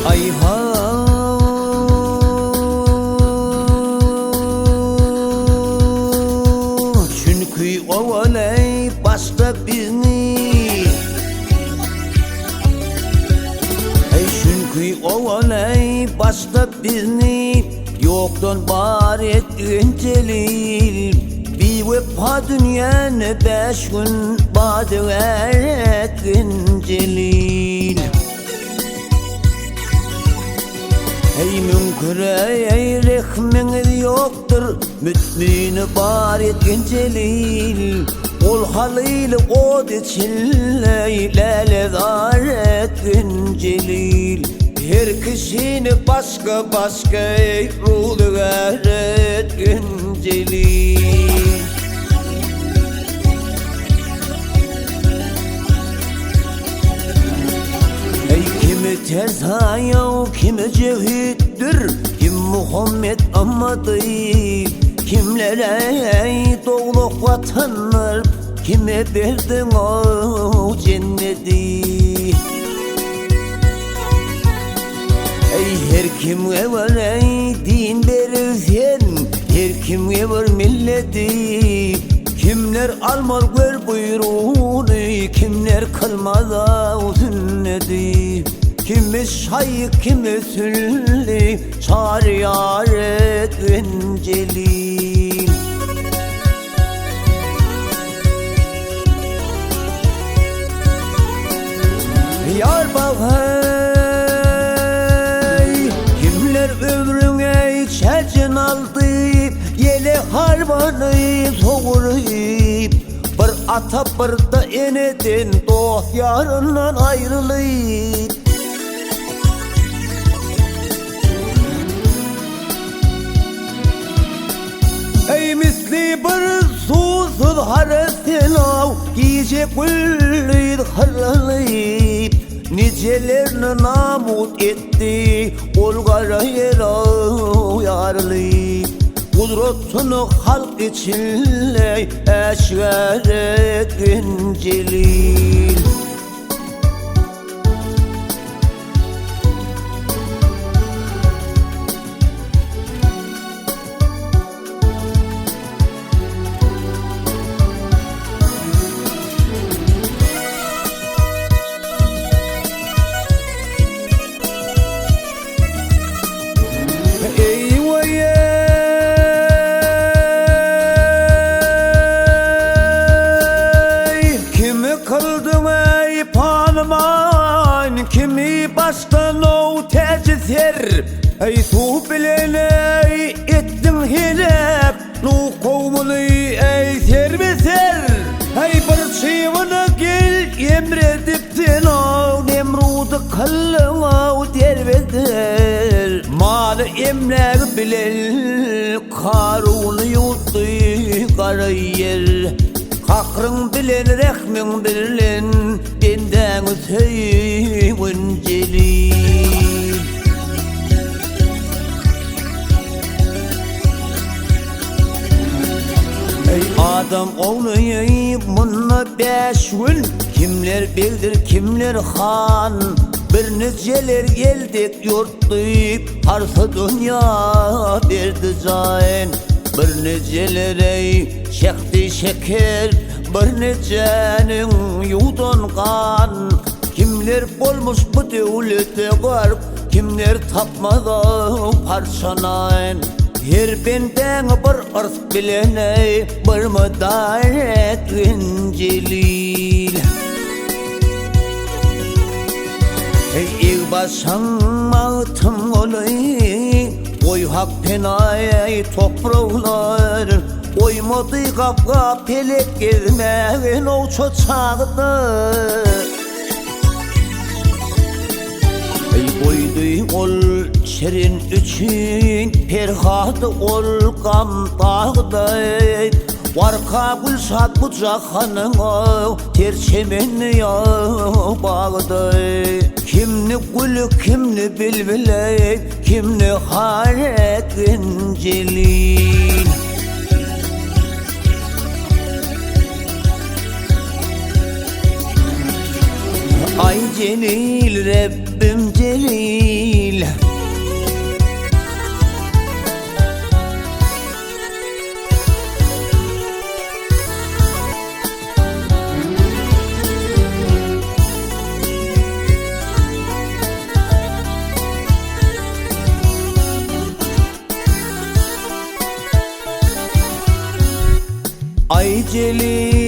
Ay ha çünkü ovalay başta bizni çünkü ovalay başta bizni yoktan var ettin celil bir vefa dünyanı 5 gün badı ettin celil Ey münküre ey rehminiz yoktur mütmini var ettin celil Ol halıyla od içille lelezar ettin celil Her kişini başka başka ruhu ettin celil Ey kimi ters ayav kimi cevhittir Kim Muhammed Ahmadi Kimlere doğuluk vatanlar Kime verdin o cenneti Ey her kim var ey din verirsen Her kim var milleti Kimler almaz ver buyruğunu Kimler kılmaz o sünneti Kimi şayık kimi sülli Çağır yar ettin celil Yar bakay Kimler ömrüne çerçin aldı Yele harmanı soğuruyup Bir ata bir da enedin Dost yarından ayrılıp Ey misli bir susuz haresin av Giyecek güllüyd haralayıp Nicelerini namut etti Ol kara yer yarlayıp Kudretini halk içinle eşver ettin celil Kimi baştan o tercihler Ey su bilene ettin hilep Nuh kovmunu ey serbeser Ey bir çivini gel emrediptin o Nemrud'u kallına o derveder Malı emler bilel Karunu yuttu kara yer Kakrın bilen, rehmin bilen Benden öteyün celil Ey adam oğlu bununla 5 gün Kimler bildir kimler han Bir niceler geldik yurtlayıp Arsa dünya verdi zayn Bir nicelere çekti şeker Bir nicenin yudan kan Kimler bolmuş bu devlete garp Kimler tapmadı parçanayın Her benden bir ırz bilene Bir müdaretün celil Ey başın mağıtım olayım Oy hak penay toprağlar Oymadı kapka pelek gezmeğin o çoçağıdı Ey oydu ol şerin üçün Perhadı ol gam dağdı Varka gülşat bucakhanın o Terçemen ya bağdı Kimni gülü kimni bilbile Kimni haretin celil Ay celil Rabbim celil Bismillah. Ay Celil